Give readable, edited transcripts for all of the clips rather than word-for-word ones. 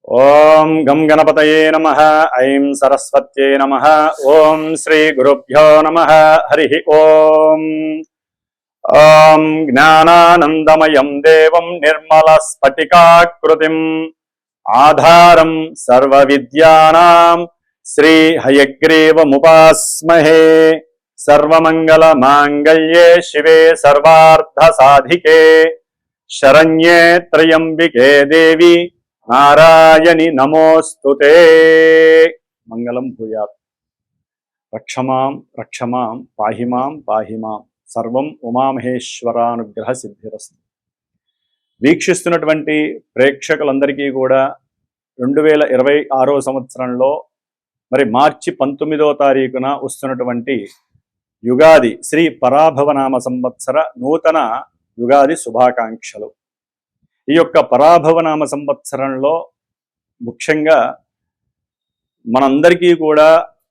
ఓం గం గణపతయే నమః. ఐం సరస్వత్యై నమః. ఓం శ్రీ గురుభ్యో నమః. హరి ఓం. ఓం జ్ఞానానందమయం దేవం నిర్మల స్ఫటికాకృతిం ఆధారం సర్వ విద్యానాం శ్రీ హయగ్రీవముపాస్మహే. సర్వమంగళ మాంగళ్యే శివే సర్వార్థ సాధికే శరణ్యే త్రయంబికే దేవి నారాయణి నమోస్తుతే. మంగళం భూయాత్. రక్షమాం రక్షమాం పాహిమాం పాహిమాం. సర్వం ఉమామహేశ్వరానుగ్రహ సిద్ధిరస్తు. వీక్షిస్తున్నటువంటి ప్రేక్షకులందరికీ కూడా 2026 సంవత్సరంలో మరి మార్చి 19వ తారీఖున వస్తున్నటువంటి యుగాది శ్రీ పరాభవనామ సంవత్సర నూతన యుగాది శుభాకాంక్షలు. ఈ యొక్క పరాభవనామ సంవత్సరంలో ముఖ్యంగా మనందరికీ కూడా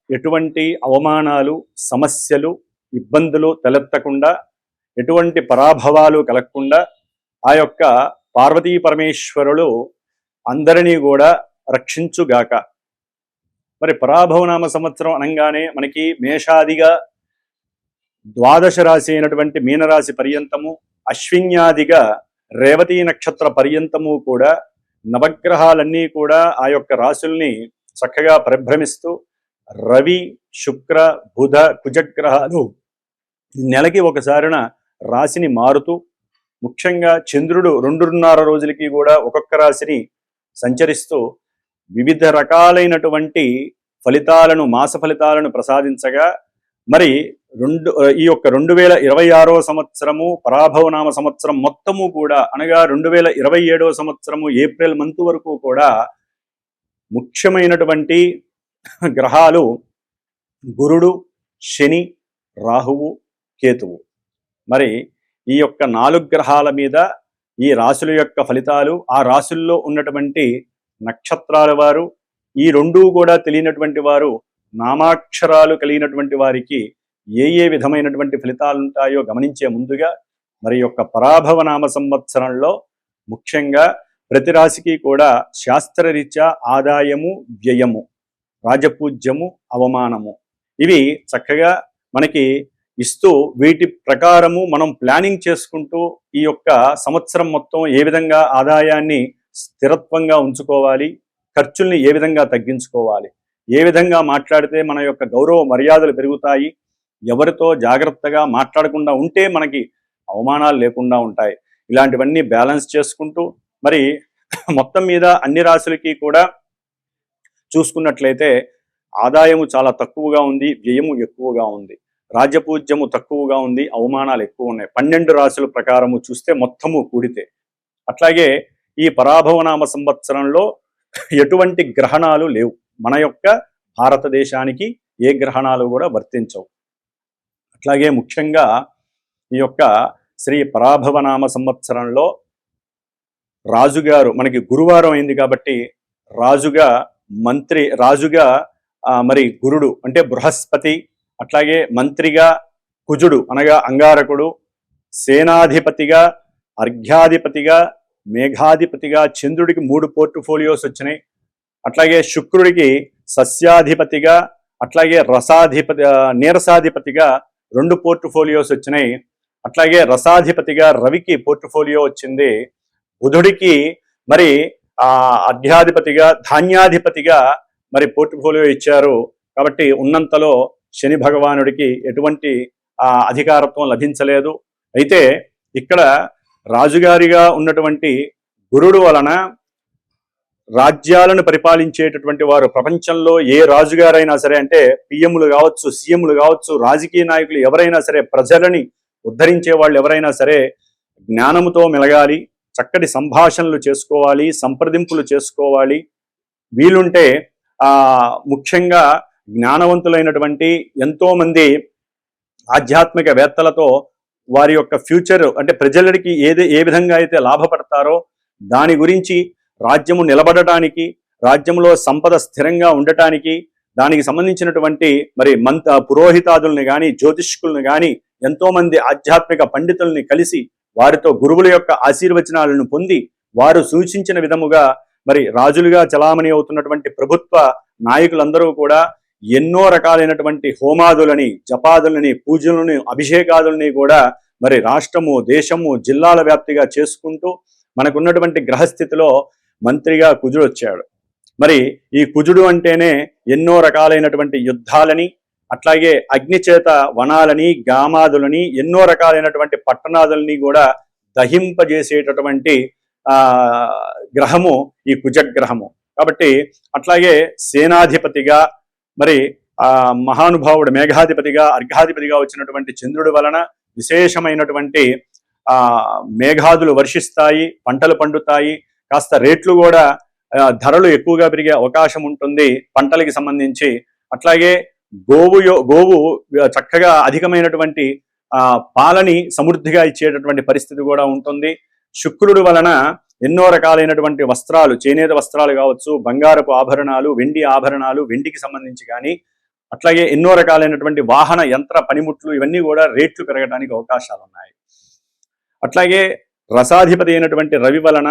ఎటువంటి అవమానాలు, సమస్యలు, ఇబ్బందులు తలెత్తకుండా, ఎటువంటి పరాభవాలు కలగకుండా ఆ యొక్క పార్వతీ పరమేశ్వరులు అందరినీ కూడా రక్షించుగాక. మరి పరాభవనామ సంవత్సరం అనగానే మనకి మేషాదిగా ద్వాదశ రాశి అయినటువంటి మీనరాశి పర్యంతము, అశ్విన్యాదిగా రేవతీ నక్షత్ర పర్యంతము కూడా నవగ్రహాలన్నీ కూడా ఆ యొక్క రాశుల్ని చక్కగా పరిభ్రమిస్తూ, రవి, శుక్ర, బుధ, కుజగ్రహాలు నెలకి ఒకసారిన రాశిని మారుతూ, ముఖ్యంగా చంద్రుడు 2.5 రోజులకి కూడా ఒక్కొక్క రాశిని సంచరిస్తూ వివిధ రకాలైనటువంటి ఫలితాలను, మాస ఫలితాలను ప్రసాదించగా, మరి ఈ యొక్క 2026 సంవత్సరము పరాభవనామ సంవత్సరం మొత్తము కూడా అనగా 2027 సంవత్సరము ఏప్రిల్ మంత్ వరకు కూడా ముఖ్యమైనటువంటి గ్రహాలు గురుడు, శని, రాహువు, కేతువు. మరి ఈ యొక్క 4 గ్రహాల మీద ఈ రాశుల యొక్క ఫలితాలు, ఆ రాశుల్లో ఉన్నటువంటి నక్షత్రాల వారు, ఈ రెండూ కూడా తెలియనటువంటి వారు, నామాక్షరాలు కలిగినటువంటి వారికి ఏ ఏ విధమైనటువంటి ఫలితాలు ఉంటాయో గమనించే ముందుగా మరి యొక్క పరాభవనామ సంవత్సరంలో ముఖ్యంగా ప్రతి రాశికి కూడా శాస్త్రరీత్యా ఆదాయము, వ్యయము, రాజపూజ్యము, అవమానము ఇవి చక్కగా మనకి ఇస్తూ, వీటి ప్రకారము మనం ప్లానింగ్ చేసుకుంటూ ఈ యొక్క సంవత్సరం మొత్తం ఏ విధంగా ఆదాయాన్ని స్థిరత్వంగా ఉంచుకోవాలి, ఖర్చుల్ని ఏ విధంగా తగ్గించుకోవాలి, ఏ విధంగా మాట్లాడితే మన యొక్క గౌరవ మర్యాదలు పెరుగుతాయి, ఎవరితో జాగ్రత్తగా మాట్లాడకుండా ఉంటే మనకి అవమానాలు లేకుండా ఉంటాయి, ఇలాంటివన్నీ బ్యాలెన్స్ చేసుకుంటూ మరి మొత్తం మీద అన్ని రాశులకి కూడా చూసుకున్నట్లయితే ఆదాయము చాలా తక్కువగా ఉంది, వ్యయము ఎక్కువగా ఉంది, రాజ్యపూజ్యము తక్కువగా ఉంది, అవమానాలు ఎక్కువ ఉన్నాయి. 12 రాశుల ప్రకారము చూస్తే మొత్తము కూడితే. అట్లాగే ఈ పరాభవనామ సంవత్సరంలో ఎటువంటి గ్రహణాలు లేవు. మన యొక్క భారతదేశానికి ఏ గ్రహణాలు కూడా వర్తించవు. అట్లాగే ముఖ్యంగా ఈ యొక్క శ్రీ పరాభవనామ సంవత్సరంలో రాజుగారు మనకి గురువారం అయింది కాబట్టి రాజుగా మరి గురుడు అంటే బృహస్పతి, అట్లాగే మంత్రిగా కుజుడు అనగా అంగారకుడు, సేనాధిపతిగా, అర్ఘ్యాధిపతిగా, మేఘాధిపతిగా చంద్రుడికి 3 పోర్ట్ఫోలియోస్ వచ్చినాయి. అట్లాగే శుక్రుడికి సస్యాధిపతిగా, అట్లాగే నీరసాధిపతిగా 2 పోర్ట్ఫోలియోస్ వచ్చినాయి. అట్లాగే రసాధిపతిగా రవికి పోర్ట్ఫోలియో వచ్చింది. బుధుడికి మరి అర్ఘ్యాధిపతిగా, ధాన్యాధిపతిగా మరి పోర్ట్ఫోలియో ఇచ్చారు. కాబట్టి ఉన్నంతలో శని భగవానుడికి ఎటువంటి అధికారత్వం లభించలేదు. అయితే ఇక్కడ రాజుగారిగా ఉన్నటువంటి గురుడు వలన రాజ్యాలను పరిపాలించేటటువంటి వారు, ప్రపంచంలో ఏ రాజుగారైనా సరే, అంటే పిఎంలు కావచ్చు, సీఎంలు కావచ్చు, రాజకీయ నాయకులు ఎవరైనా సరే, ప్రజలని ఉద్ధరించే వాళ్ళు ఎవరైనా సరే జ్ఞానముతో మెలగాలి, చక్కటి సంభాషణలు చేసుకోవాలి, సంప్రదింపులు చేసుకోవాలి. వీలుంటే ముఖ్యంగా జ్ఞానవంతులైనటువంటి ఎంతోమంది ఆధ్యాత్మికవేత్తలతో వారి యొక్క ఫ్యూచర్ అంటే ప్రజలకి ఏ విధంగా అయితే లాభపడతారో దాని గురించి, రాజ్యము నిలబడటానికి, రాజ్యంలో సంపద స్థిరంగా ఉండటానికి, దానికి సంబంధించినటువంటి మరి పురోహితాదుల్ని కానీ, జ్యోతిష్కుల్ని కానీ, ఎంతోమంది ఆధ్యాత్మిక పండితుల్ని కలిసి వారితో గురువుల యొక్క ఆశీర్వచనాలను పొంది వారు సూచించిన విధముగా మరి రాజులుగా చలామణి అవుతున్నటువంటి ప్రభుత్వ నాయకులందరూ కూడా ఎన్నో రకాలైనటువంటి హోమాదులని, జపాదులని, పూజలని, అభిషేకాదులని కూడా మరి రాష్ట్రము, దేశము, జిల్లాల వ్యాప్తిగా చేసుకుంటూ మనకున్నటువంటి గ్రహస్థితిలో మంత్రిగా కుజుడు వచ్చాడు. మరి ఈ కుజుడు అంటేనే ఎన్నో రకాలైనటువంటి యుద్ధాలని, అట్లాగే అగ్నిచేత వనాలని, గామాదులని, ఎన్నో రకాలైనటువంటి పట్టణాదులని కూడా దహింపజేసేటటువంటి గ్రహము ఈ కుజగ్రహము. కాబట్టి అట్లాగే సేనాధిపతిగా, మరి మహానుభావుడు మేఘాధిపతిగా, అర్ఘాధిపతిగా వచ్చినటువంటి చంద్రుడి వలన విశేషమైనటువంటి మేఘాదులు వర్షిస్తాయి, పంటలు పండుతాయి, కాస్త రేట్లు కూడా ధరలు ఎక్కువగా పెరిగే అవకాశం ఉంటుంది పంటలకి సంబంధించి. అట్లాగే గోవు చక్కగా అధికమైనటువంటి పాలని సమృద్ధిగా ఇచ్చేటటువంటి పరిస్థితి కూడా ఉంటుంది. శుక్రుడు వలన ఎన్నో రకాలైనటువంటి వస్త్రాలు, చేనేత వస్త్రాలు కావచ్చు, బంగారపు ఆభరణాలు, వెండి ఆభరణాలు, వెండికి సంబంధించి కానీ, అట్లాగే ఎన్నో రకాలైనటువంటి వాహన యంత్ర పనిముట్లు, ఇవన్నీ కూడా రేట్లు పెరగడానికి అవకాశాలు ఉన్నాయి. అట్లాగే రసాధిపతి అయినటువంటి రవి వలన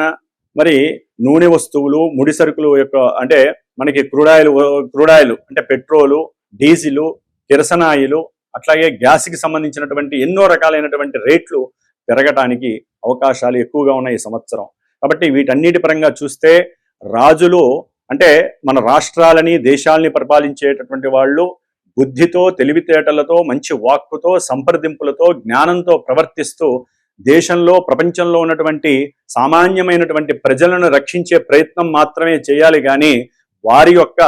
మరి నూనె వస్తువులు, ముడి సరుకులు యొక్క అంటే మనకి క్రూడాయిలు అంటే పెట్రోలు, డీజిలు, కిరసనాయిలు, అట్లాగే గ్యాస్కి సంబంధించినటువంటి ఎన్నో రకాలైనటువంటి రేట్లు పెరగటానికి అవకాశాలు ఎక్కువగా ఉన్నాయి ఈ సంవత్సరం. కాబట్టి వీటన్నిటి పరంగా చూస్తే రాజులు అంటే మన రాష్ట్రాలని, దేశాలని పరిపాలించేటటువంటి వాళ్ళు బుద్ధితో, తెలివితేటలతో, మంచి వాక్కుతో, సంప్రదింపులతో, జ్ఞానంతో ప్రవర్తిస్తూ దేశంలో, ప్రపంచంలో ఉన్నటువంటి సామాన్యమైనటువంటి ప్రజలను రక్షించే ప్రయత్నం మాత్రమే చేయాలి. కానీ వారి యొక్క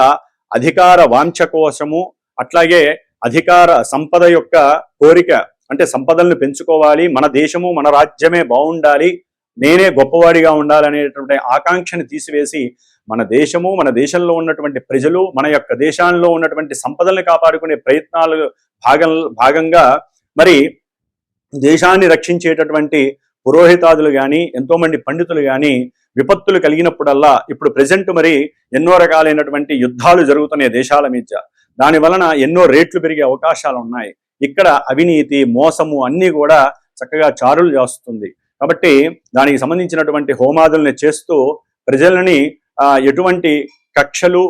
అధికార వాంఛ కోసము, అట్లాగే అధికార సంపద యొక్క కోరిక అంటే సంపదలను పెంచుకోవాలి, మన దేశము, మన రాజ్యమే బాగుండాలి, నేనే గొప్పవాడిగా ఉండాలనేటువంటి ఆకాంక్షను తీసివేసి మన దేశము, మన దేశంలో ఉన్నటువంటి ప్రజలు, మన యొక్క దేశాల్లో ఉన్నటువంటి సంపదల్ని కాపాడుకునే ప్రయత్నాలు భాగంగా మరి దేశాన్ని రక్షించేటటువంటి పురోహితాదులు కానీ, ఎంతోమంది పండితులు కానీ విపత్తులు కలిగినప్పుడల్లా, ఇప్పుడు ప్రజెంట్ మరి ఎన్నో రకాలైనటువంటి యుద్ధాలు జరుగుతున్నాయి దేశాల మధ్య, దాని వలన ఎన్నో రేట్లు పెరిగే అవకాశాలు ఉన్నాయి. ఇక్కడ అవినీతి, మోసము అన్నీ కూడా చక్కగా చారులు చేస్తుంది. కాబట్టి దానికి సంబంధించినటువంటి హోమాదుల్ని చేస్తూ ప్రజలని ఎటువంటి కక్షలు,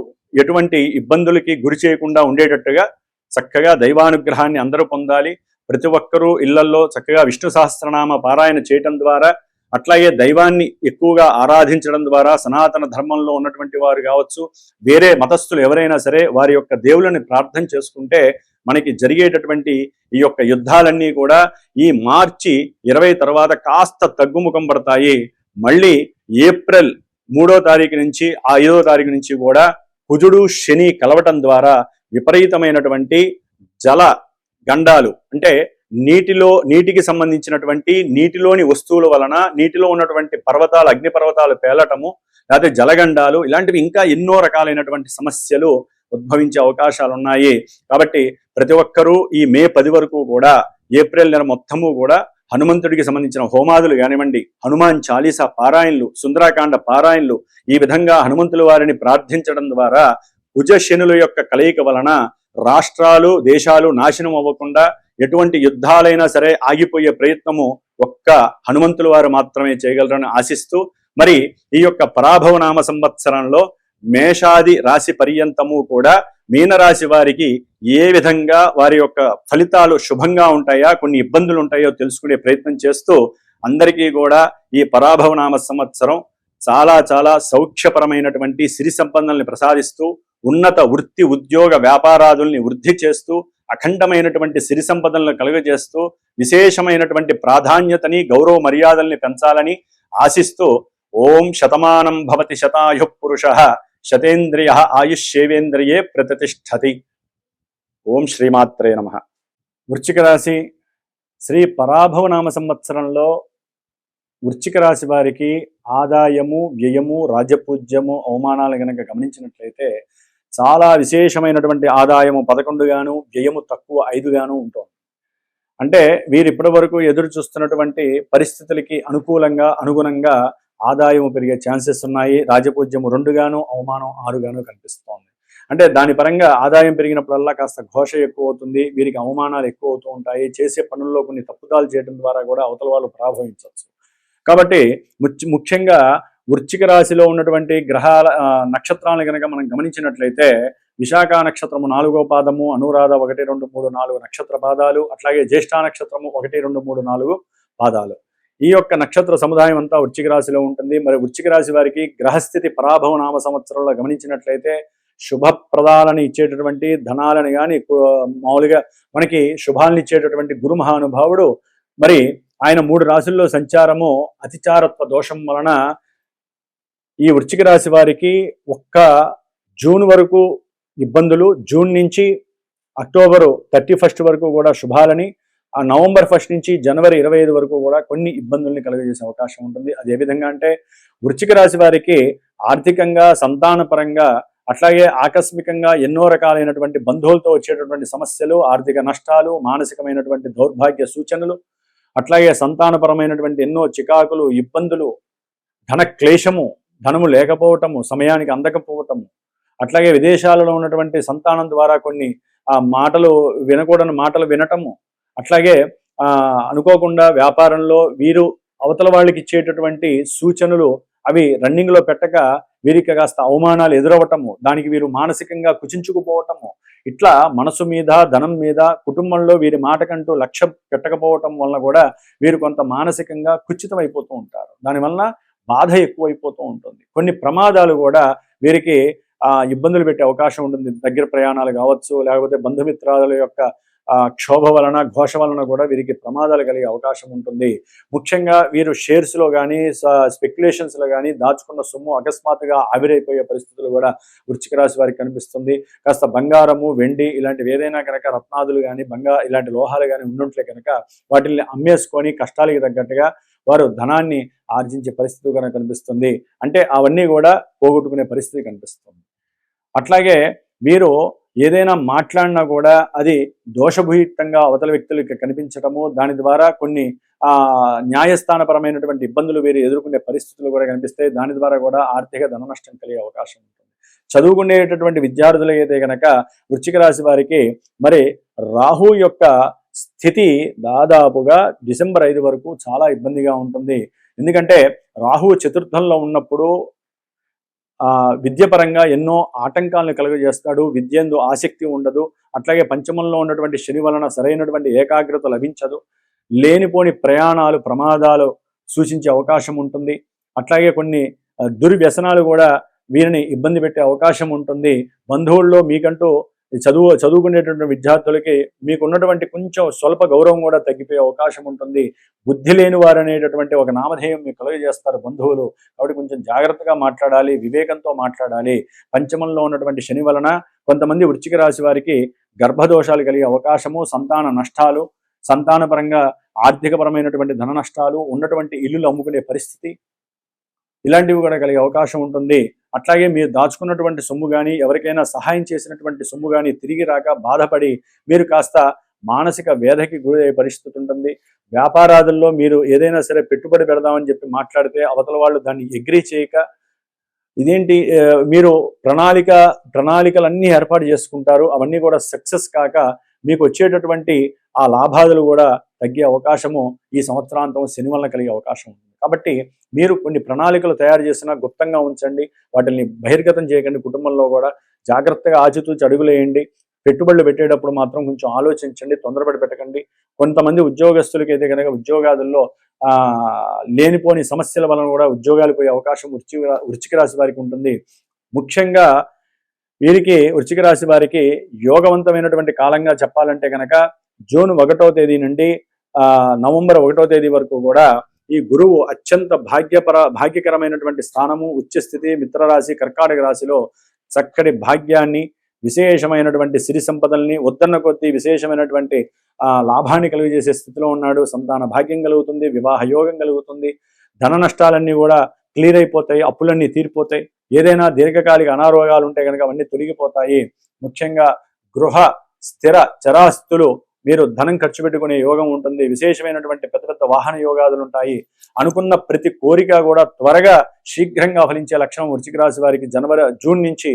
ఎటువంటి ఇబ్బందులకి గురి చేయకుండా ఉండేటట్టుగా చక్కగా దైవానుగ్రహాన్ని అందరూ పొందాలి. ప్రతి ఒక్కరూ ఇళ్లల్లో చక్కగా విష్ణు సహస్రనామ పారాయణ చేయటం ద్వారా, అట్లాగే దైవాన్ని ఎక్కువగా ఆరాధించడం ద్వారా, సనాతన ధర్మంలో ఉన్నటువంటి వారు కావచ్చు, వేరే మతస్థులు ఎవరైనా సరే వారి యొక్క దేవుళ్ళని ప్రార్థన చేసుకుంటే మనకి జరిగేటటువంటి ఈ యొక్క యుద్ధాలన్నీ కూడా ఈ మార్చి 20 తర్వాత కాస్త తగ్గుముఖం పడతాయి. మళ్ళీ ఏప్రిల్ 3వ తారీఖు నుంచి 5వ తారీఖు నుంచి కూడా కుజుడు, శని కలవటం ద్వారా విపరీతమైనటువంటి జల గండాలు అంటే నీటికి సంబంధించినటువంటి నీటిలోని వస్తువుల వలన నీటిలో ఉన్నటువంటి పర్వతాలు, అగ్నిపర్వతాలు పేలటము, లేకపోతే జలగండాలు, ఇలాంటివి ఇంకా ఎన్నో రకాలైనటువంటి సమస్యలు ఉద్భవించే అవకాశాలు ఉన్నాయి. కాబట్టి ప్రతి ఒక్కరూ ఈ మే 10 వరకు కూడా, ఏప్రిల్ నెల మొత్తము కూడా హనుమంతుడికి సంబంధించిన హోమాదులు కానివ్వండి, హనుమాన్ చాలీసా పారాయణలు, సుందరాకాండ పారాయణలు, ఈ విధంగా హనుమంతుల వారిని ప్రార్థించడం ద్వారా కుజ శనుల యొక్క కలయిక వలన రాష్ట్రాలు, దేశాలు నాశనం అవ్వకుండా ఎటువంటి యుద్ధాలైనా సరే ఆగిపోయే ప్రయత్నము ఒక్క హనుమంతుల వారు మాత్రమే చేయగలరని ఆశిస్తూ, మరి ఈ యొక్క పరాభవనామ సంవత్సరంలో మేషాది రాశి పర్యంతము కూడా మీనరాశి వారికి ఏ విధంగా వారి యొక్క ఫలితాలు శుభంగా ఉంటాయా, కొన్ని ఇబ్బందులు ఉంటాయో తెలుసుకునే ప్రయత్నం చేస్తూ అందరికీ కూడా ఈ పరాభవనామ సంవత్సరం చాలా చాలా సౌఖ్యపరమైనటువంటి సిరి సంపదల్ని ప్రసాదిస్తూ, ఉన్నత వృత్తి, ఉద్యోగ, వ్యాపారాదుల్ని వృద్ధి చేస్తూ, అఖండమైనటువంటి సిరి సంపదలను కలుగజేస్తూ, విశేషమైనటువంటి ప్రాధాన్యతని, గౌరవ మర్యాదల్ని పెంచాలని ఆశిస్తూ, ఓం శతమానం భవతి శతాయు పురుష శతేంద్రియ ఆయుష్యేవేంద్రియే ప్రతిష్టతి. ఓం శ్రీమాత్రే నమః. వృశ్చిక రాశి శ్రీ పరాభవనామ సంవత్సరంలో వృశ్చిక రాశి వారికి ఆదాయము, వ్యయము, రాజపూజ్యము, అవమానాలు గనక గమనించినట్లయితే చాలా విశేషమైనటువంటి ఆదాయము 11 గాను, వ్యయము తక్కువ 5 గాను ఉంటుంది. అంటే వీరు ఇప్పటి వరకు ఎదురు చూస్తున్నటువంటి పరిస్థితులకి అనుగుణంగా ఆదాయము పెరిగే ఛాన్సెస్ ఉన్నాయి. రాజపూజ్యము 2 గాను, అవమానం 6 గాను కనిపిస్తోంది. అంటే దాని పరంగా ఆదాయం పెరిగినప్పుడల్లా కాస్త ఘోష ఎక్కువ అవుతుంది, వీరికి అవమానాలు ఎక్కువ అవుతూ ఉంటాయి. చేసే పనుల్లో కొన్ని తప్పుదాలు చేయడం ద్వారా కూడా అవతల వాళ్ళు ప్రభావించవచ్చు. కాబట్టి ముఖ్యంగా వృశ్చిక రాశిలో ఉన్నటువంటి గ్రహాల నక్షత్రాలను కనుక మనం గమనించినట్లయితే విశాఖ నక్షత్రము 4వ పాదము, అనురాధ 1, 2, 3, 4 నక్షత్ర పాదాలు, అట్లాగే జ్యేష్ఠ నక్షత్రము 1, 2, 3, 4 పాదాలు. ఈ యొక్క నక్షత్ర సముదాయం అంతా వృశ్చిక రాశిలో ఉంటుంది. మరి వృశ్చిక రాశి వారికి గ్రహస్థితి పరాభవ నామ సంవత్సరంలో గమనించినట్లయితే శుభప్రదాలను ఇచ్చేటటువంటి ధనాలను కానీ మామూలుగా మనకి శుభాలను ఇచ్చేటటువంటి గురు మహానుభావుడు మరి ఆయన 3 రాశుల్లో సంచారము అతిచారత్వ దోషం వలన ఈ వృశ్చిక రాశి వారికి ఒక్క జూన్ వరకు ఇబ్బందులు, జూన్ నుంచి అక్టోబరు 31 వరకు కూడా శుభాలని, ఆ నవంబర్ 1 నుంచి జనవరి 25 వరకు కూడా కొన్ని ఇబ్బందుల్ని కలుగజేసే అవకాశం ఉంటుంది. అది ఏ విధంగా అంటే వృశ్చిక రాశి వారికి ఆర్థికంగా, సంతానపరంగా, అట్లాగే ఆకస్మికంగా ఎన్నో రకాలైనటువంటి బంధువులతో వచ్చేటటువంటి సమస్యలు, ఆర్థిక నష్టాలు, మానసికమైనటువంటి దౌర్భాగ్య సూచనలు, అట్లాగే సంతానపరమైనటువంటి ఎన్నో చికాకులు, ఇబ్బందులు, ధన క్లేశము, ధనము లేకపోవటము, సమయానికి అందకపోవటము, అట్లాగే విదేశాలలో ఉన్నటువంటి సంతానం ద్వారా కొన్ని మాటలు వినకూడని మాటలు వినటము, అట్లాగే అనుకోకుండా వ్యాపారంలో వీరు అవతల వాళ్ళకి ఇచ్చేటటువంటి సూచనలు అవి రన్నింగ్లో పెట్టక వీరికి కాస్త అవమానాలు ఎదురవటము, దానికి వీరు మానసికంగా కుచించుకుపోవటము, ఇట్లా మనసు మీద, ధనం మీద, కుటుంబంలో వీరి మాటకంటూ లక్ష్యం పెట్టకపోవటం వలన కూడా వీరు కొంత మానసికంగా కుచితమైపోతూ ఉంటారు. దానివల్ల బాధ ఎక్కువైపోతూ ఉంటుంది. కొన్ని ప్రమాదాలు కూడా వీరికి ఇబ్బందులు పెట్టే అవకాశం ఉంటుంది. దగ్గర ప్రయాణాలు కావచ్చు, లేకపోతే బంధుమిత్రాల యొక్క క్షోభ వలన, ఘోష వలన కూడా వీరికి ప్రమాదాలు కలిగే అవకాశం ఉంటుంది. ముఖ్యంగా వీరు షేర్స్లో కానీ, స్పెక్యులేషన్స్లో కానీ దాచుకున్న సొమ్ము అకస్మాత్తుగా ఆవిరైపోయే పరిస్థితులు కూడా వృశ్చిక రాశి వారికి కనిపిస్తుంది. కాస్త బంగారము, వెండి ఇలాంటివి ఏదైనా కనుక రత్నాదులు కానీ, ఇలాంటి లోహాలు కానీ ఉన్నట్లే కనుక వాటిని అమ్మేసుకొని కష్టాలకి తగ్గట్టుగా వారు ధనాన్ని ఆర్జించే పరిస్థితి కనుక కనిపిస్తుంది. అంటే అవన్నీ కూడా పోగొట్టుకునే పరిస్థితి కనిపిస్తుంది. అట్లాగే మీరు ఏదైనా మాట్లాడినా కూడా అది దోషభూయితంగా అవతల వ్యక్తులకి కనిపించటము, దాని ద్వారా కొన్ని న్యాయస్థానపరమైనటువంటి ఇబ్బందులు వీరు ఎదుర్కొనే పరిస్థితులు కూడా కనిపిస్తాయి. దాని ద్వారా కూడా ఆర్థిక ధన నష్టం కలిగే అవకాశం ఉంటుంది. చదువుకునేటటువంటి విద్యార్థులు అయితే కనుక వృశ్చిక రాశి వారికి మరి రాహు యొక్క స్థితి దాదాపుగా డిసెంబర్ 5 వరకు చాలా ఇబ్బందిగా ఉంటుంది. ఎందుకంటే రాహువు చతుర్థంలో ఉన్నప్పుడు విద్యపరంగా ఎన్నో ఆటంకాలను కలుగజేస్తాడు. విద్యందు ఆసక్తి ఉండదు. అట్లాగే పంచమంలో ఉన్నటువంటి శని వలన సరైనటువంటి ఏకాగ్రత లభించదు. లేనిపోని ప్రయాణాలు, ప్రమాదాలు సూచించే అవకాశం ఉంటుంది. అట్లాగే కొన్ని దుర్వ్యసనాలు కూడా వీరిని ఇబ్బంది పెట్టే అవకాశం ఉంటుంది. బంధువుల్లో మీకంటూ చదువుకునేటువంటి విద్యార్థులకి మీకున్నటువంటి కొంచెం స్వల్ప గౌరవం కూడా తగ్గిపోయే అవకాశం ఉంటుంది. బుద్ధి లేని వారు అనేటటువంటి ఒక నామధేయం మీకు కలుగజేస్తారు బంధువులు. కాబట్టి కొంచెం జాగ్రత్తగా మాట్లాడాలి, వివేకంతో మాట్లాడాలి. పంచమంలో ఉన్నటువంటి శని వలన కొంతమంది వృశ్చిక రాశి వారికి గర్భదోషాలు కలిగే అవకాశము, సంతాన నష్టాలు, సంతానపరంగా ఆర్థికపరమైనటువంటి ధన నష్టాలు, ఉన్నటువంటి ఇల్లులు అమ్ముకునే పరిస్థితి, ఇలాంటివి కూడా కలిగే అవకాశం ఉంటుంది. అట్లాగే మీరు దాచుకున్నటువంటి సొమ్ము కానీ, ఎవరికైనా సహాయం చేసినటువంటి సొమ్ము కానీ తిరిగి రాక బాధపడి మీరు కాస్త మానసిక వేదకి గురయ్యే పరిస్థితి ఉంటుంది. వ్యాపారాదుల్లో మీరు ఏదైనా సరే పెట్టుబడి పెడదామని చెప్పి మాట్లాడితే అవతల వాళ్ళు దాన్ని అగ్రీ చేయక, ఇదేంటి మీరు ప్రణాళికలన్నీ ఏర్పాటు చేసుకుంటారు, అవన్నీ కూడా సక్సెస్ కాక మీకు వచ్చేటటువంటి ఆ లాభాదులు కూడా తగ్గే అవకాశము ఈ సంవత్సరాంతం శని వలన కలిగే అవకాశం ఉంది. కాబట్టి మీరు కొన్ని ప్రణాళికలు తయారు చేసినా గుప్తంగా ఉంచండి, వాటిని బహిర్గతం చేయకండి. కుటుంబంలో కూడా జాగ్రత్తగా ఆచితూచి అడుగులేయండి. పెట్టుబడులు పెట్టేటప్పుడు మాత్రం కొంచెం ఆలోచించండి, తొందరపడి పెట్టకండి. కొంతమంది ఉద్యోగస్తులకి అయితే కనుక ఉద్యోగాదుల్లో లేనిపోని సమస్యల వలన కూడా ఉద్యోగాలు పోయే అవకాశం వృశ్చిక రాశి వారికి ఉంటుంది. ముఖ్యంగా వీరికి వృశ్చిక రాశి వారికి యోగవంతమైనటువంటి కాలంగా చెప్పాలంటే కనుక జూన్ 1వ తేదీ నుండి నవంబర్ 1వ తేదీ వరకు కూడా ఈ గురువు అత్యంత భాగ్యకరమైనటువంటి స్థానము, ఉచ్చస్థితి, మిత్రరాశి, కర్కాటక రాశిలో చక్కటి భాగ్యాన్ని, విశేషమైనటువంటి సిరి సంపదల్ని, ఉద్దరణ కొద్దీ విశేషమైనటువంటి లాభాన్ని కలుగజేసే స్థితిలో ఉన్నాడు. సంతాన భాగ్యం కలుగుతుంది, వివాహ యోగం కలుగుతుంది, ధన నష్టాలన్నీ కూడా క్లియర్ అయిపోతాయి, అప్పులన్నీ తీరిపోతాయి. ఏదైనా దీర్ఘకాలిక అనారోగ్యాలు ఉంటే కనుక అవన్నీ తొలగిపోతాయి. ముఖ్యంగా గృహ, స్థిర, చరాస్తులు మీరు ధనం ఖర్చు పెట్టుకునే యోగం ఉంటుంది. విశేషమైనటువంటి పెద్ద పెద్ద వాహన యోగాదులు ఉంటాయి. అనుకున్న ప్రతి కోరిక కూడా త్వరగా శీఘ్రంగా ఫలించే లక్షణం వృశ్చిక రాశి వారికి జూన్ నుంచి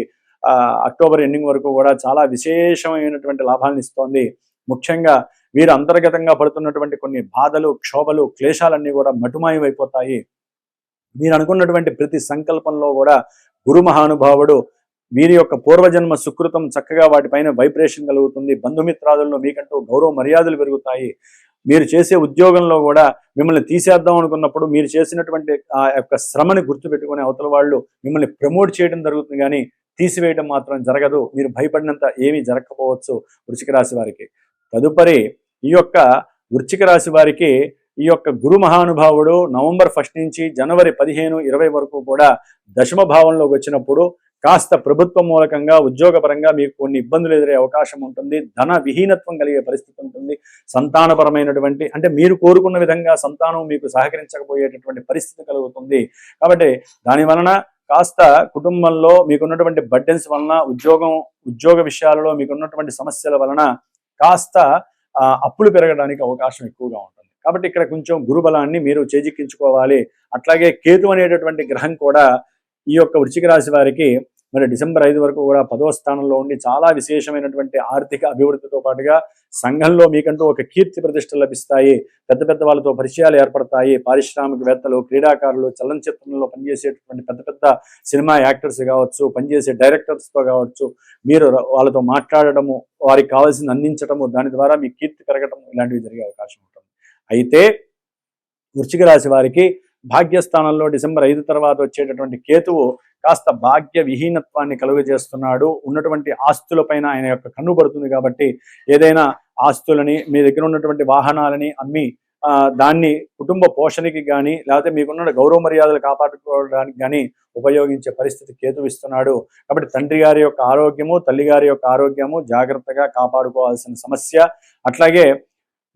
అక్టోబర్ ఎండింగ్ వరకు కూడా చాలా విశేషమైనటువంటి లాభాలను ఇస్తోంది. ముఖ్యంగా వీరు అంతర్గతంగా పడుతున్నటువంటి కొన్ని బాధలు, క్షోభలు, క్లేశాలన్నీ కూడా మటుమాయమైపోతాయి. మీరు అనుకున్నటువంటి ప్రతి సంకల్పంలో కూడా గురు మహానుభావుడు వీరి యొక్క పూర్వజన్మ సుకృతం చక్కగా వాటిపైన వైబ్రేషన్ కలుగుతుంది. బంధుమిత్రాదుల్లో మీకంటూ గౌరవ మర్యాదలు పెరుగుతాయి. మీరు చేసే ఉద్యోగంలో కూడా మిమ్మల్ని తీసేద్దాం అనుకున్నప్పుడు మీరు చేసినటువంటి ఆ యొక్క శ్రమని గుర్తుపెట్టుకునే అవతల వాళ్ళు మిమ్మల్ని ప్రమోట్ చేయడం జరుగుతుంది, కానీ తీసివేయడం మాత్రం జరగదు. మీరు భయపడినంత ఏమీ జరగకపోవచ్చు వృశ్చిక రాశి వారికి. తదుపరి ఈ యొక్క వృశ్చిక రాశి వారికి ఈ యొక్క గురు మహానుభావుడు నవంబర్ 1 నుంచి జనవరి 15, 20 వరకు కూడా దశమ భావంలోకి వచ్చినప్పుడు కాస్త ప్రభుత్వ మూలకంగా ఉద్యోగపరంగా మీకు కొన్ని ఇబ్బందులు ఎదురే అవకాశం ఉంటుంది. ధన విహీనత్వం కలిగే పరిస్థితి ఉంటుంది. సంతానపరమైనటువంటి అంటే మీరు కోరుకున్న విధంగా సంతానం మీకు సహకరించకపోయేటటువంటి పరిస్థితి కలుగుతుంది. కాబట్టి దాని వలన కాస్త కుటుంబంలో మీకున్నటువంటి బర్డెన్స్ వలన ఉద్యోగ విషయాలలో మీకున్నటువంటి సమస్యల వలన కాస్త అప్పులు పెరగడానికి అవకాశం ఎక్కువగా ఉంటుంది. కాబట్టి ఇక్కడ కొంచెం గురుబలాన్ని మీరు చేజిక్కించుకోవాలి. అట్లాగే కేతు అనేటటువంటి గ్రహం కూడా ఈ యొక్క వృశ్చిక రాశి వారికి మరి డిసెంబర్ 5 వరకు కూడా 10వ స్థానంలో ఉండి చాలా విశేషమైనటువంటి ఆర్థిక అభివృద్ధితో పాటుగా సంఘంలో మీకంటూ ఒక కీర్తి ప్రతిష్టలు లభిస్తాయి. పెద్ద పెద్ద వాళ్ళతో పరిచయాలు ఏర్పడతాయి. పారిశ్రామికవేత్తలు, క్రీడాకారులు, చలనచిత్రంలో పనిచేసేటువంటి పెద్ద పెద్ద సినిమా యాక్టర్స్ కావచ్చు, పనిచేసే డైరెక్టర్స్తో కావచ్చు, మీరు వాళ్ళతో మాట్లాడటము, వారికి కావాల్సింది అందించడము, దాని ద్వారా మీ కీర్తి పెరగటం ఇలాంటివి జరిగే అవకాశం ఉంటుంది. అయితే వృశ్చిక రాశి వారికి భాగ్యస్థానంలో డిసెంబర్ 5 తర్వాత వచ్చేటటువంటి కేతువు కాస్త భాగ్య విహీనత్వాన్ని కలుగజేస్తున్నాడు. ఉన్నటువంటి ఆస్తులపైన ఆయన యొక్క కన్ను పడుతుంది. కాబట్టి ఏదైనా ఆస్తులని, మీ దగ్గర ఉన్నటువంటి వాహనాలని అమ్మి దాన్ని కుటుంబ పోషణకి కానీ లేకపోతే మీకున్న గౌరవ మర్యాదలు కాపాడుకోవడానికి కానీ ఉపయోగించే పరిస్థితి కేతు ఇస్తున్నాడు. కాబట్టి తండ్రి గారి యొక్క ఆరోగ్యము, తల్లి గారి యొక్క ఆరోగ్యము జాగ్రత్తగా కాపాడుకోవాల్సిన సమస్య. అట్లాగే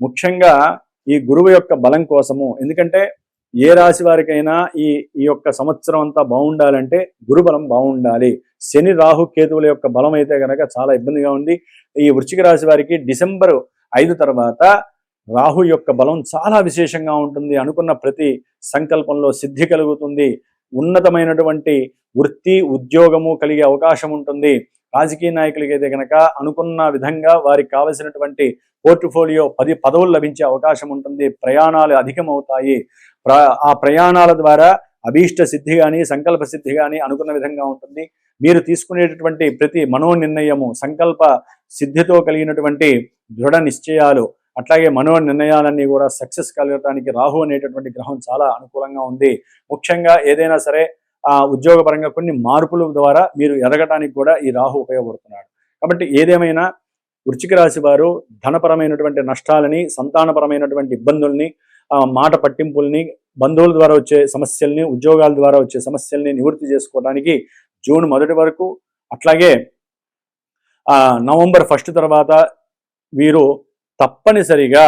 ముఖ్యంగా ఈ గురువు యొక్క బలం కోసము, ఎందుకంటే ఏ రాశి వారికైనా ఈ యొక్క సంవత్సరం అంతా బాగుండాలంటే గురుబలం బాగుండాలి. శని, రాహు, కేతువుల యొక్క బలం అయితే కనుక చాలా ఇబ్బందిగా ఉంది. ఈ వృశ్చిక రాశి వారికి డిసెంబర్ 5 తర్వాత రాహు యొక్క బలం చాలా విశేషంగా ఉంటుంది. అనుకున్న ప్రతి సంకల్పంలో సిద్ధి కలుగుతుంది. ఉన్నతమైనటువంటి వృత్తి, ఉద్యోగము కలిగే అవకాశం ఉంటుంది. రాజకీయ నాయకులకి అయితే కనుక అనుకున్న విధంగా వారికి కావలసినటువంటి పోర్ట్ఫోలియో 10 పదవులు లభించే అవకాశం ఉంటుంది. ప్రయాణాలు అధికమవుతాయి. ఆ ప్రయాణాల ద్వారా అభీష్ట సిద్ధి కానీ, సంకల్ప సిద్ధి కానీ అనుకున్న విధంగా ఉంటుంది. మీరు తీసుకునేటటువంటి ప్రతి మనోనిర్ణయము సంకల్ప సిద్ధితో కలిగినటువంటి దృఢ నిశ్చయాలు, అట్లాగే మనోనిర్ణయాలన్నీ కూడా సక్సెస్ కలగడానికి రాహు అనేటటువంటి గ్రహం చాలా అనుకూలంగా ఉంది. ముఖ్యంగా ఏదైనా సరే ఉద్యోగపరంగా కొన్ని మార్పుల ద్వారా మీరు ఎదగటానికి కూడా ఈ రాహు ఉపయోగపడుతున్నాడు. కాబట్టి ఏదేమైనా వృశ్చిక రాశి వారు ధనపరమైనటువంటి నష్టాలని, సంతానపరమైనటువంటి ఇబ్బందుల్ని, మాట పట్టింపుల్ని, బంధువుల ద్వారా వచ్చే సమస్యల్ని, ఉద్యోగాల ద్వారా వచ్చే సమస్యల్ని నివృత్తి చేసుకోవడానికి జూన్ 1 వరకు, అట్లాగే నవంబర్ 1 తర్వాత వీరు తప్పనిసరిగా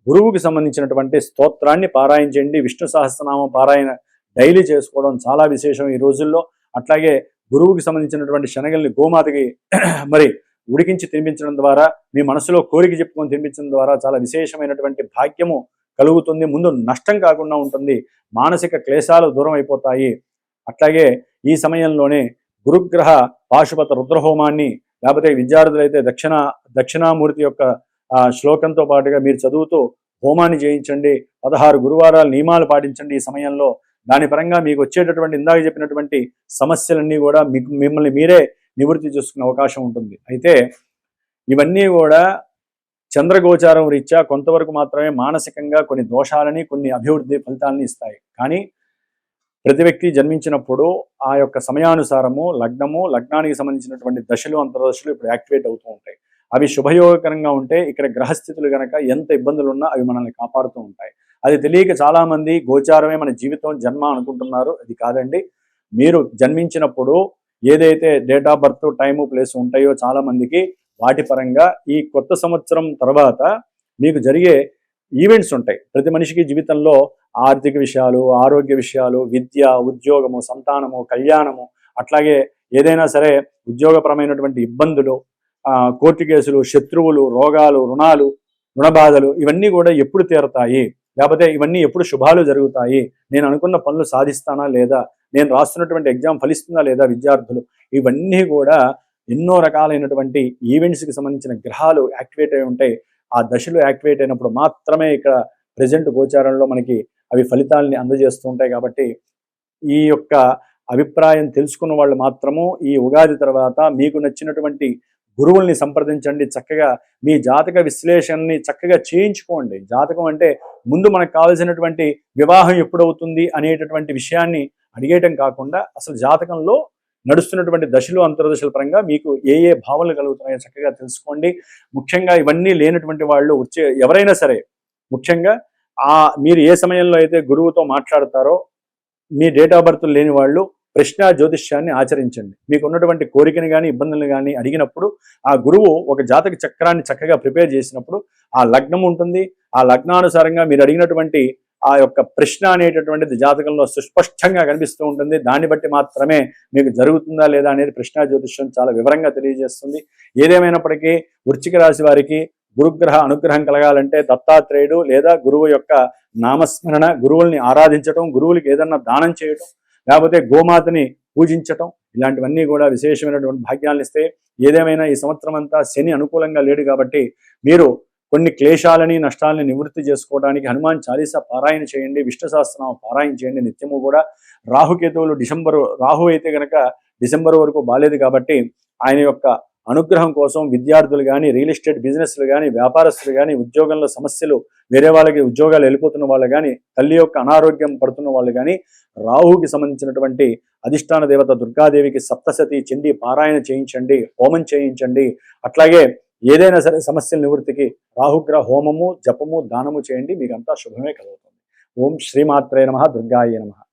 గురువుకి సంబంధించినటువంటి స్తోత్రాన్ని పారాయణించండి. విష్ణు సహస్రనామం పారాయణ డైలీ చేసుకోవడం చాలా విశేషం ఈ రోజుల్లో. అట్లాగే గురువుకి సంబంధించినటువంటి శనగల్ని గోమాతకి మరి ఉడికించి తినిపించడం ద్వారా, మీ మనసులో కోరిక చెప్పుకొని తినిపించడం ద్వారా చాలా విశేషమైనటువంటి భాగ్యము కలుగుతుంది. ముందు నష్టం కాకుండా ఉంటుంది. మానసిక క్లేశాలు దూరం అయిపోతాయి. అట్లాగే ఈ సమయంలోనే గురుగ్రహ పాశుపత రుద్రహోమాన్ని, లేకపోతే విద్యార్థులైతే దక్షిణామూర్తి యొక్క శ్లోకంతో పాటుగా మీరు చదువుతూ హోమాన్ని చేయించండి. 16 గురువారాలు నియమాలు పాటించండి ఈ సమయంలో. దాని పరంగా మీకు వచ్చేటటువంటి ఇందాక చెప్పినటువంటి సమస్యలన్నీ కూడా మిమ్మల్ని మీరే నివృత్తి చేసుకునే అవకాశం ఉంటుంది. అయితే ఇవన్నీ కూడా చంద్రగోచారం రీత్యా కొంతవరకు మాత్రమే మానసికంగా కొన్ని దోషాలని, కొన్ని అభివృద్ధి ఫలితాలని ఇస్తాయి. కానీ ప్రతి వ్యక్తి జన్మించినప్పుడు ఆ యొక్క సమయానుసారము లగ్నానికి సంబంధించినటువంటి దశలు, అంతర్దశలు ఇప్పుడు యాక్టివేట్ అవుతూ ఉంటాయి. అవి శుభయోగకరంగా ఉంటే ఇక్కడ గ్రహస్థితులు కనుక ఎంత ఇబ్బందులు ఉన్నా అవి మనల్ని కాపాడుతూ ఉంటాయి. అది తెలియక చాలామంది గోచారమే మన జీవితం, జన్మ అనుకుంటున్నారు. అది కాదండి. మీరు జన్మించినప్పుడు ఏదైతే date of birth, time, place ఉంటాయో చాలామందికి వాటి పరంగా ఈ కొత్త సంవత్సరం తర్వాత మీకు జరిగే ఈవెంట్స్ ఉంటాయి. ప్రతి మనిషికి జీవితంలో ఆర్థిక విషయాలు, ఆరోగ్య విషయాలు, విద్య, ఉద్యోగము, సంతానము, కళ్యాణము, అట్లాగే ఏదైనా సరే ఉద్యోగపరమైనటువంటి ఇబ్బందులు, కోర్టు కేసులు, శత్రువులు, రోగాలు, రుణబాధలు, ఇవన్నీ కూడా ఎప్పుడు తీరతాయి, లేకపోతే ఇవన్నీ ఎప్పుడు శుభాలు జరుగుతాయి, నేను అనుకున్న పనులు సాధిస్తానా లేదా, నేను రాస్తున్నటువంటి ఎగ్జామ్ ఫలిస్తుందా లేదా విద్యార్థులు, ఇవన్నీ కూడా ఎన్నో రకాలైనటువంటి ఈవెంట్స్కి సంబంధించిన గ్రహాలు యాక్టివేట్ అయి ఉంటాయి. ఆ దశలు యాక్టివేట్ అయినప్పుడు మాత్రమే ఇక్కడ ప్రజెంట్ గోచారంలో మనకి అవి ఫలితాలని అందజేస్తూ ఉంటాయి. కాబట్టి ఈ యొక్క అభిప్రాయం తెలుసుకున్న వాళ్ళు మాత్రము ఈ ఉగాది తర్వాత మీకు నచ్చినటువంటి గురువుల్ని సంప్రదించండి. చక్కగా మీ జాతక విశ్లేషణని చక్కగా చేయించుకోండి. జాతకం అంటే ముందు మనకు కావాల్సినటువంటి వివాహం ఎప్పుడవుతుంది అనేటటువంటి విషయాన్ని అడిగేయటం కాకుండా అసలు జాతకంలో నడుస్తున్నటువంటి దశలు అంతర్దశల పరంగా మీకు ఏ ఏ భావనలు కలుగుతున్నాయో చక్కగా తెలుసుకోండి. ముఖ్యంగా ఇవన్నీ లేనటువంటి వాళ్ళు ఎవరైనా సరే ముఖ్యంగా మీరు ఏ సమయంలో అయితే గురువుతో మాట్లాడతారో మీ డేట్ ఆఫ్ బర్త్ లేని వాళ్ళు ప్రశ్న జ్యోతిష్యాన్ని ఆచరించండి. మీకు ఉన్నటువంటి కోరికని కానీ ఇబ్బందులను కానీ అడిగినప్పుడు ఆ గురువు ఒక జాతక చక్రాన్ని చక్కగా ప్రిపేర్ చేసినప్పుడు ఆ లగ్నం ఉంటుంది. ఆ లగ్నానుసారంగా మీరు అడిగినటువంటి ఆ యొక్క ప్రశ్న అనేటటువంటిది జాతకంలో సుస్పష్టంగా కనిపిస్తూ ఉంటుంది. దాన్ని బట్టి మాత్రమే మీకు జరుగుతుందా లేదా అనేది ప్రశ్న జ్యోతిష్యం చాలా వివరంగా తెలియజేస్తుంది. ఏదేమైనప్పటికీ వృశ్చిక రాశి వారికి గురుగ్రహ అనుగ్రహం కలగాలంటే దత్తాత్రేయుడు లేదా గురువు యొక్క నామస్మరణ, గురువుల్ని ఆరాధించటం, గురువులకి ఏదన్నా దానం చేయటం, లేకపోతే గోమాతని పూజించటం, ఇలాంటివన్నీ కూడా విశేషమైనటువంటి భాగ్యాలను ఇస్తే. ఏదేమైనా ఈ సంవత్సరం అంతా శని అనుకూలంగా లేడు కాబట్టి మీరు కొన్ని క్లేశాలని నష్టాలని నివృత్తి చేసుకోవడానికి హనుమాన్ చాలీసా పారాయణ చేయండి, విష్ణు సహస్రనామ పారాయణ చేయండి నిత్యము కూడా. రాహుకేతువులు రాహు అయితే కనుక డిసెంబర్ వరకు బాలేదు కాబట్టి ఆయన యొక్క అనుగ్రహం కోసం విద్యార్థులు కానీ, రియల్ ఎస్టేట్ బిజినెస్లు కానీ, వ్యాపారస్తులు కానీ, ఉద్యోగంలో సమస్యలు వేరే వాళ్ళకి ఉద్యోగాలు వెళ్ళిపోతున్న వాళ్ళు కానీ, తల్లి యొక్క అనారోగ్యం పడుతున్న వాళ్ళు కానీ రాహుకి సంబంధించినటువంటి అధిష్టాన దేవత దుర్గాదేవికి సప్తశతి చండీ పారాయణ చేయించండి, హోమం చేయించండి. అట్లాగే ఏదైనా సరే సమస్యల నివృత్తికి రాహుగ్రహ హోమము, జపము, దానము చేయండి. మీకంతా శుభమే కలుగుతుంది. ఓం శ్రీమాత్రే నమః, దుర్గాయే నమః.